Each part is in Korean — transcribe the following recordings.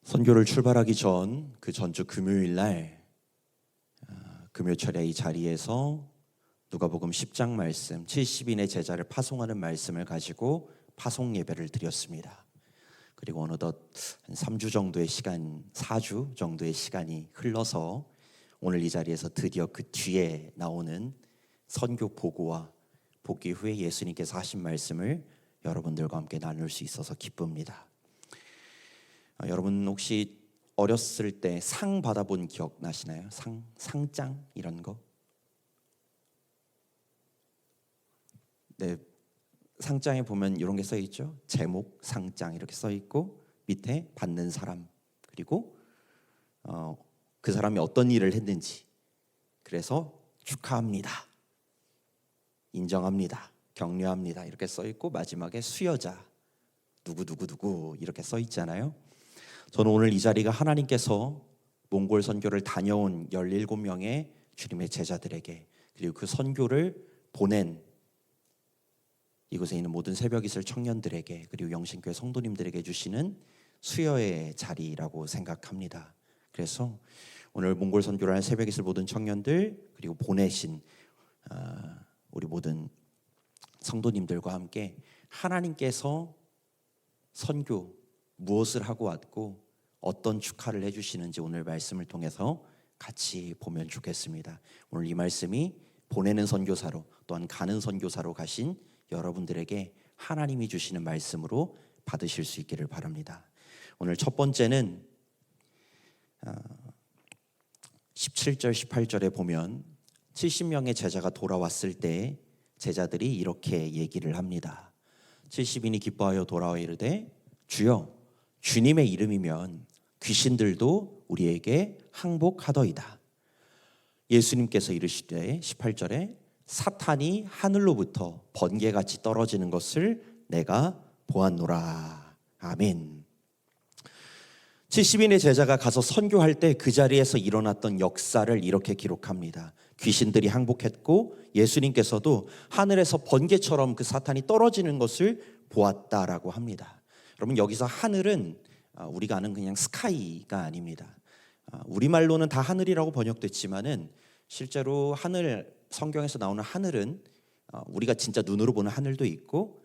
선교를 출발하기 전 그 전주 금요일 날 금요철에 이 자리에서 누가복음 10장 말씀 70인의 제자를 파송하는 말씀을 가지고 파송 예배를 드렸습니다. 그리고 어느덧 한 3주 정도의 시간, 4주 정도의 시간이 흘러서 오늘 이 자리에서 드디어 그 뒤에 나오는 선교 보고와 복귀 후에 예수님께서 하신 말씀을 여러분들과 함께 나눌 수 있어서 기쁩니다. 여러분 혹시 어렸을 때 상 받아본 기억 나시나요? 상장 이런 거? 네, 상장에 보면 이런 게 써 있죠. 제목, 상장 이렇게 써 있고 밑에 받는 사람 그리고 그 사람이 어떤 일을 했는지, 그래서 축하합니다, 인정합니다, 격려합니다 이렇게 써 있고 마지막에 수여자 누구 이렇게 써 있잖아요. 저는 오늘 이 자리가 하나님께서 몽골 선교를 다녀온 17명의 주님의 제자들에게, 그리고 그 선교를 보낸 이곳에 있는 모든 새벽이슬 청년들에게, 그리고 영신교회 성도님들에게 주시는 수여의 자리라고 생각합니다. 그래서 오늘 몽골 선교를 한 새벽이슬 모든 청년들, 그리고 보내신 우리 모든 성도님들과 함께 하나님께서 선교 무엇을 하고 왔고 어떤 축하를 해주시는지 오늘 말씀을 통해서 같이 보면 좋겠습니다. 오늘 이 말씀이 보내는 선교사로 또한 가는 선교사로 가신 여러분들에게 하나님이 주시는 말씀으로 받으실 수 있기를 바랍니다. 오늘 첫 번째는 17절 18절에 보면 70명의 제자가 돌아왔을 때 제자들이 이렇게 얘기를 합니다. 70인이 기뻐하여 돌아와 이르되 주여 주님의 이름이면 귀신들도 우리에게 항복하더이다. 예수님께서 이르시되 18절에 사탄이 하늘로부터 번개같이 떨어지는 것을 내가 보았노라. 아멘. 70인의 제자가 가서 선교할 때 그 자리에서 일어났던 역사를 이렇게 기록합니다. 귀신들이 항복했고 예수님께서도 하늘에서 번개처럼 그 사탄이 떨어지는 것을 보았다라고 합니다. 여러분 여기서 하늘은 우리가 아는 그냥 스카이가 아닙니다. 우리말로는 다 하늘이라고 번역됐지만은 실제로 하늘, 성경에서 나오는 하늘은 우리가 진짜 눈으로 보는 하늘도 있고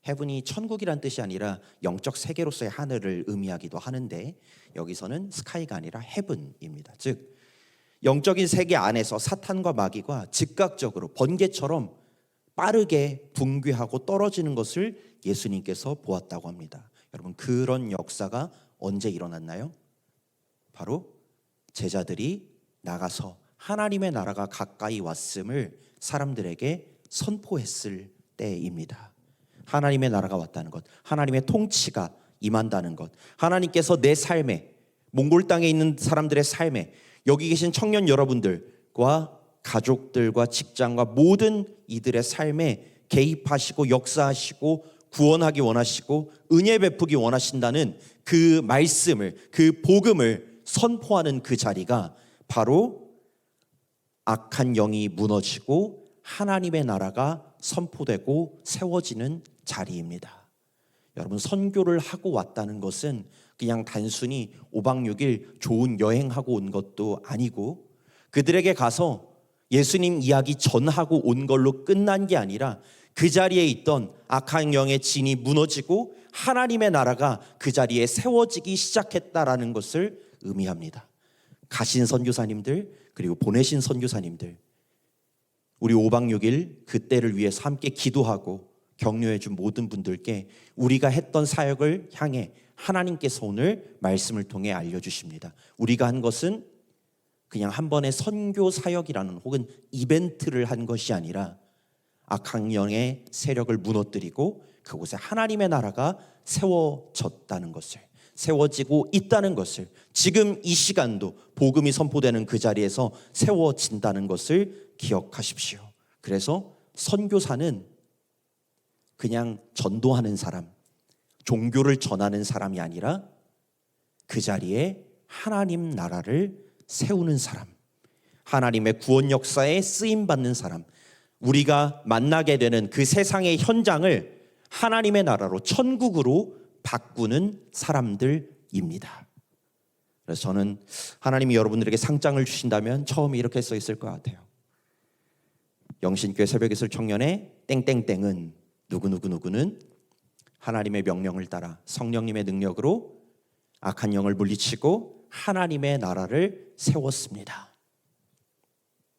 헤븐이 천국이란 뜻이 아니라 영적 세계로서의 하늘을 의미하기도 하는데 여기서는 스카이가 아니라 헤븐입니다. 즉 영적인 세계 안에서 사탄과 마귀가 즉각적으로 번개처럼 빠르게 붕괴하고 떨어지는 것을 예수님께서 보았다고 합니다. 여러분 그런 역사가 언제 일어났나요? 바로 제자들이 나가서 하나님의 나라가 가까이 왔음을 사람들에게 선포했을 때입니다. 하나님의 나라가 왔다는 것, 하나님의 통치가 임한다는 것, 하나님께서 내 삶에, 몽골 땅에 있는 사람들의 삶에, 여기 계신 청년 여러분들과 가족들과 직장과 모든 이들의 삶에 개입하시고 역사하시고 구원하기 원하시고 은혜 베푸기 원하신다는 그 말씀을, 그 복음을 선포하는 그 자리가 바로 악한 영이 무너지고 하나님의 나라가 선포되고 세워지는 자리입니다. 여러분 선교를 하고 왔다는 것은 그냥 단순히 5박 6일 좋은 여행하고 온 것도 아니고 그들에게 가서 예수님 이야기 전하고 온 걸로 끝난 게 아니라 그 자리에 있던 악한 영의 진이 무너지고 하나님의 나라가 그 자리에 세워지기 시작했다라는 것을 의미합니다. 가신 선교사님들 그리고 보내신 선교사님들, 우리 5박 6일 그때를 위해서 함께 기도하고 격려해 준 모든 분들께 우리가 했던 사역을 향해 하나님께서 오늘 말씀을 통해 알려주십니다. 우리가 한 것은 그냥 한 번의 선교 사역이라는 혹은 이벤트를 한 것이 아니라 악한 영의 세력을 무너뜨리고 그곳에 하나님의 나라가 세워졌다는 것을, 세워지고 있다는 것을, 지금 이 시간도 복음이 선포되는 그 자리에서 세워진다는 것을 기억하십시오. 그래서 선교사는 그냥 전도하는 사람, 종교를 전하는 사람이 아니라 그 자리에 하나님 나라를 세우는 사람, 하나님의 구원 역사에 쓰임받는 사람, 우리가 만나게 되는 그 세상의 현장을 하나님의 나라로, 천국으로 바꾸는 사람들 모습입니다. 그래서 저는 하나님이 여러분들에게 상장을 주신다면 처음에 이렇게 써 있을 것 같아요. 영신교회 새벽예술 청년의 땡땡땡은 누구누구누구는 하나님의 명령을 따라 성령님의 능력으로 악한 영을 물리치고 하나님의 나라를 세웠습니다.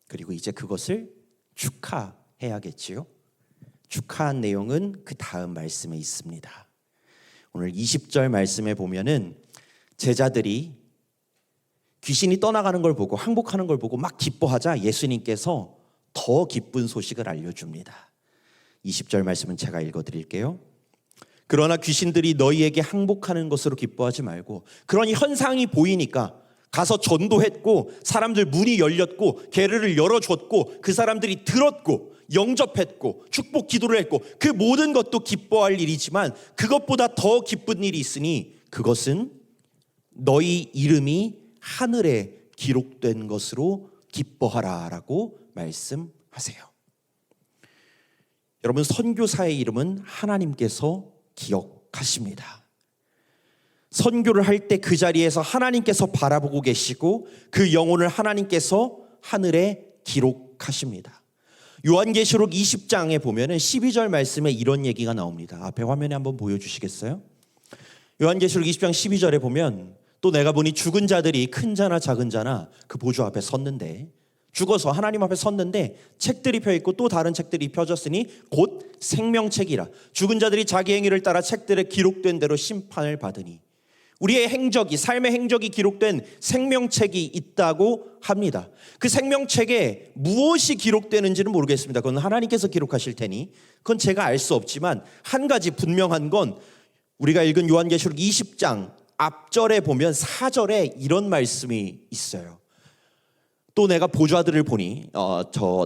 그리고 이제 그것을 축하해야겠지요. 축하한 내용은 그 다음 말씀에 있습니다. 오늘 20절 말씀에 보면은 제자들이 귀신이 떠나가는 걸 보고 항복하는 걸 보고 막 기뻐하자 예수님께서 더 기쁜 소식을 알려줍니다. 20절 말씀은 제가 읽어드릴게요. 그러나 귀신들이 너희에게 항복하는 것으로 기뻐하지 말고, 그러니 현상이 보이니까 가서 전도했고 사람들 문이 열렸고 게르를 열어줬고 그 사람들이 들었고 영접했고 축복 기도를 했고 그 모든 것도 기뻐할 일이지만 그것보다 더 기쁜 일이 있으니 그것은 너희 이름이 하늘에 기록된 것으로 기뻐하라라고 말씀하세요. 여러분, 선교사의 이름은 하나님께서 기억하십니다. 선교를 할 때 그 자리에서 하나님께서 바라보고 계시고 그 영혼을 하나님께서 하늘에 기록하십니다. 요한계시록 20장에 보면은 12절 말씀에 이런 얘기가 나옵니다. 앞에 화면에 한번 보여주시겠어요? 요한계시록 20장 12절에 보면 또 내가 보니 죽은 자들이 큰 자나 작은 자나 그 보좌 앞에 섰는데, 죽어서 하나님 앞에 섰는데 책들이 펴있고 또 다른 책들이 펴졌으니 곧 생명책이라. 죽은 자들이 자기 행위를 따라 책들에 기록된 대로 심판을 받으니, 우리의 행적이, 삶의 행적이 기록된 생명책이 있다고 합니다. 그 생명책에 무엇이 기록되는지는 모르겠습니다. 그건 하나님께서 기록하실 테니 그건 제가 알 수 없지만 한 가지 분명한 건 우리가 읽은 요한계시록 20장 앞절에 보면 4절에 이런 말씀이 있어요. 또 내가 보좌들을 보니,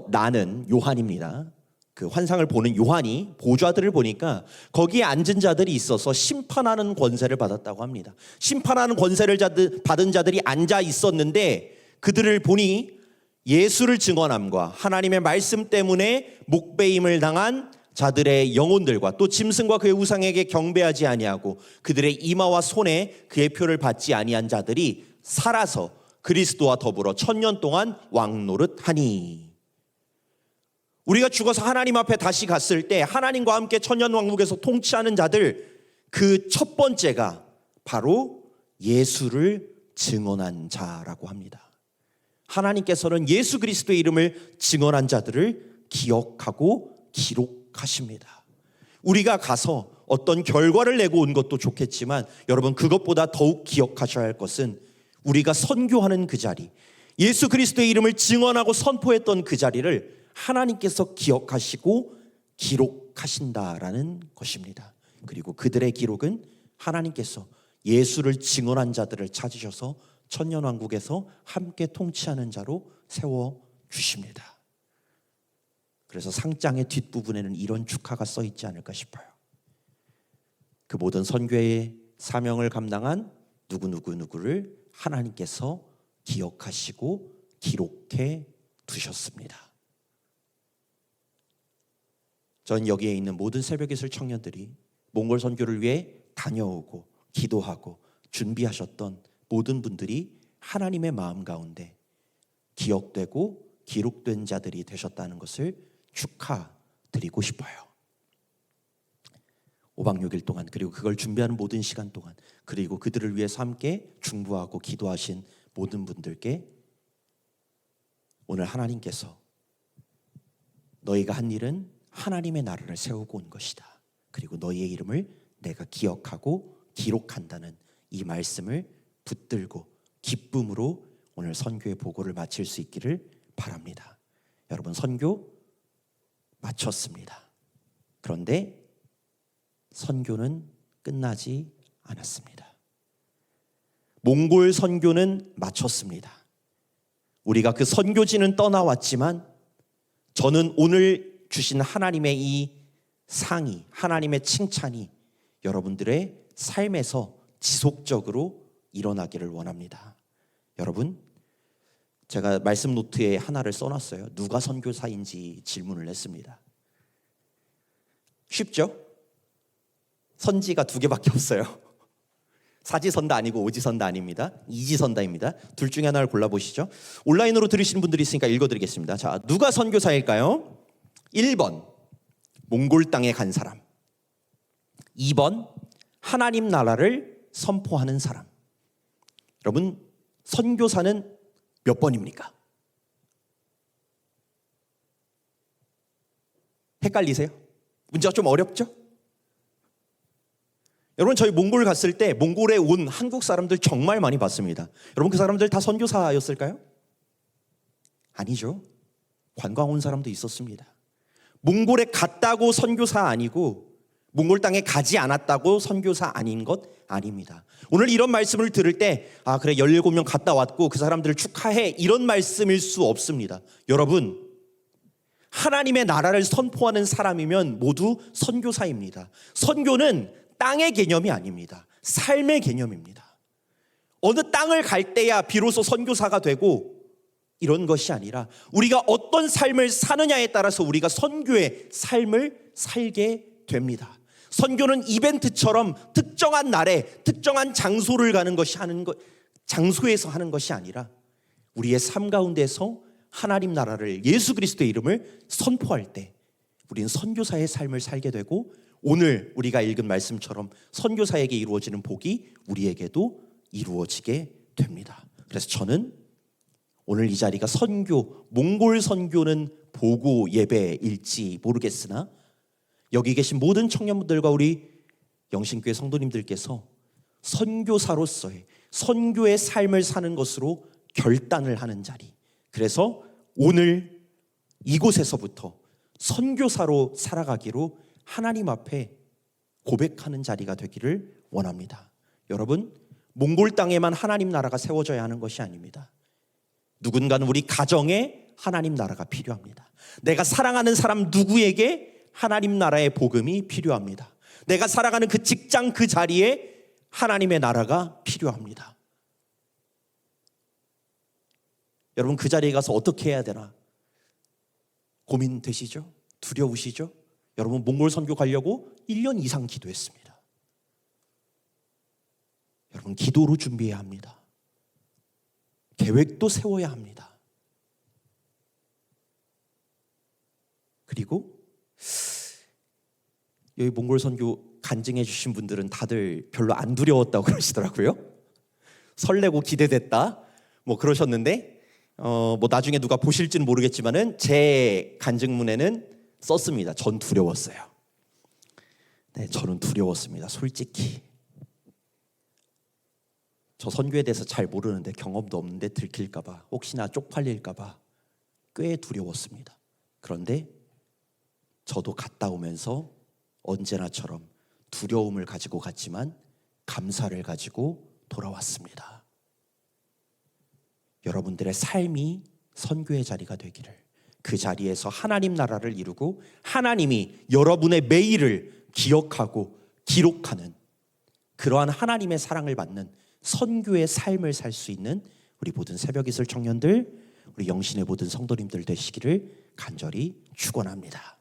나는 요한입니다. 그 환상을 보는 요한이 보좌들을 보니까 거기에 앉은 자들이 있어서 심판하는 권세를 받았다고 합니다. 심판하는 권세를 받은 자들이 앉아 있었는데 그들을 보니 예수를 증언함과 하나님의 말씀 때문에 목배임을 당한 자들의 영혼들과 또 짐승과 그의 우상에게 경배하지 아니하고 그들의 이마와 손에 그의 표를 받지 아니한 자들이 살아서 그리스도와 더불어 1000년 동안 왕노릇하니. 우리가 죽어서 하나님 앞에 다시 갔을 때 하나님과 함께 천년왕국에서 통치하는 자들, 그 첫 번째가 바로 예수를 증언한 자라고 합니다. 하나님께서는 예수 그리스도의 이름을 증언한 자들을 기억하고 기록하십니다. 우리가 가서 어떤 결과를 내고 온 것도 좋겠지만 여러분, 그것보다 더욱 기억하셔야 할 것은 우리가 선교하는 그 자리, 예수 그리스도의 이름을 증언하고 선포했던 그 자리를 하나님께서 기억하시고 기록하신다라는 것입니다. 그리고 그들의 기록은 하나님께서 예수를 증언한 자들을 찾으셔서 천년왕국에서 함께 통치하는 자로 세워주십니다. 그래서 상장의 뒷부분에는 이런 축하가 써 있지 않을까 싶어요. 그 모든 선교의 사명을 감당한 누구누구누구를 하나님께서 기억하시고 기록해 두셨습니다. 전 여기에 있는 모든 새벽예술 청년들이 몽골 선교를 위해 다녀오고 기도하고 준비하셨던 모든 분들이 하나님의 마음 가운데 기억되고 기록된 자들이 되셨다는 것을 축하드리고 싶어요. 5박 6일 동안, 그리고 그걸 준비하는 모든 시간 동안, 그리고 그들을 위해서 함께 중보하고 기도하신 모든 분들께 오늘 하나님께서 너희가 한 일은 하나님의 나라를 세우고 온 것이다. 그리고 너희의 이름을 내가 기억하고 기록한다는 이 말씀을 붙들고 기쁨으로 오늘 선교의 보고를 마칠 수 있기를 바랍니다. 여러분, 선교 마쳤습니다. 그런데 선교는 끝나지 않았습니다. 몽골 선교는 마쳤습니다. 우리가 그 선교지는 떠나왔지만 저는 오늘 주신 하나님의 이 상이, 하나님의 칭찬이 여러분들의 삶에서 지속적으로 일어나기를 원합니다. 여러분, 제가 말씀 노트에 하나를 써놨어요. 누가 선교사인지 질문을 했습니다. 쉽죠? 선지가 2개밖에 없어요. 사지선다 아니고 오지선다 아닙니다. 이지선다입니다. 둘 중에 하나를 골라보시죠. 온라인으로 들으시는 분들이 있으니까 읽어드리겠습니다. 자, 누가 선교사일까요? 1번 몽골 땅에 간 사람, 2번 하나님 나라를 선포하는 사람. 여러분, 선교사는 몇 번입니까? 헷갈리세요? 문제가 좀 어렵죠? 여러분, 저희 몽골 갔을 때 몽골에 온 한국 사람들 정말 많이 봤습니다. 여러분, 그 사람들 다 선교사였을까요? 아니죠. 관광 온 사람도 있었습니다. 몽골에 갔다고 선교사 아니고 몽골 땅에 가지 않았다고 선교사 아닌 것 아닙니다. 오늘 이런 말씀을 들을 때 그래 17명 갔다 왔고 그 사람들을 축하해 이런 말씀일 수 없습니다. 여러분, 하나님의 나라를 선포하는 사람이면 모두 선교사입니다. 선교는 땅의 개념이 아닙니다. 삶의 개념입니다. 어느 땅을 갈 때야 비로소 선교사가 되고 이런 것이 아니라 우리가 어떤 삶을 사느냐에 따라서 우리가 선교의 삶을 살게 됩니다. 선교는 이벤트처럼 특정한 날에 특정한 장소를 가는 것이 장소에서 하는 것이 아니라 우리의 삶 가운데서 하나님 나라를, 예수 그리스도의 이름을 선포할 때 우리는 선교사의 삶을 살게 되고 오늘 우리가 읽은 말씀처럼 선교사에게 이루어지는 복이 우리에게도 이루어지게 됩니다. 그래서 저는 오늘 이 자리가 선교, 몽골 선교는 보고 예배일지 모르겠으나 여기 계신 모든 청년분들과 우리 영신교회 성도님들께서 선교사로서의 선교의 삶을 사는 것으로 결단을 하는 자리. 그래서 오늘 이곳에서부터 선교사로 살아가기로 하나님 앞에 고백하는 자리가 되기를 원합니다. 여러분, 몽골 땅에만 하나님 나라가 세워져야 하는 것이 아닙니다. 누군가는 우리 가정에 하나님 나라가 필요합니다. 내가 사랑하는 사람 누구에게 하나님 나라의 복음이 필요합니다. 내가 살아가는 그 직장 그 자리에 하나님의 나라가 필요합니다. 여러분, 그 자리에 가서 어떻게 해야 되나 고민되시죠? 두려우시죠? 여러분, 몽골 선교 가려고 1년 이상 기도했습니다. 여러분, 기도로 준비해야 합니다. 계획도 세워야 합니다. 그리고 여기 몽골 선교 간증해 주신 분들은 다들 별로 안 두려웠다고 그러시더라고요. 설레고 기대됐다 뭐 그러셨는데 나중에 누가 보실지는 모르겠지만은 제 간증문에는 썼습니다. 전 두려웠어요. 네, 저는 두려웠습니다. 솔직히. 저 선교에 대해서 잘 모르는데 경험도 없는데 들킬까봐, 혹시나 쪽팔릴까봐 꽤 두려웠습니다. 그런데 저도 갔다 오면서 언제나처럼 두려움을 가지고 갔지만 감사를 가지고 돌아왔습니다. 여러분들의 삶이 선교의 자리가 되기를, 그 자리에서 하나님 나라를 이루고 하나님이 여러분의 매일을 기억하고 기록하는 그러한 하나님의 사랑을 받는 선교의 삶을 살 수 있는 우리 모든 새벽이슬 청년들, 우리 영신의 모든 성도님들 되시기를 간절히 축원합니다.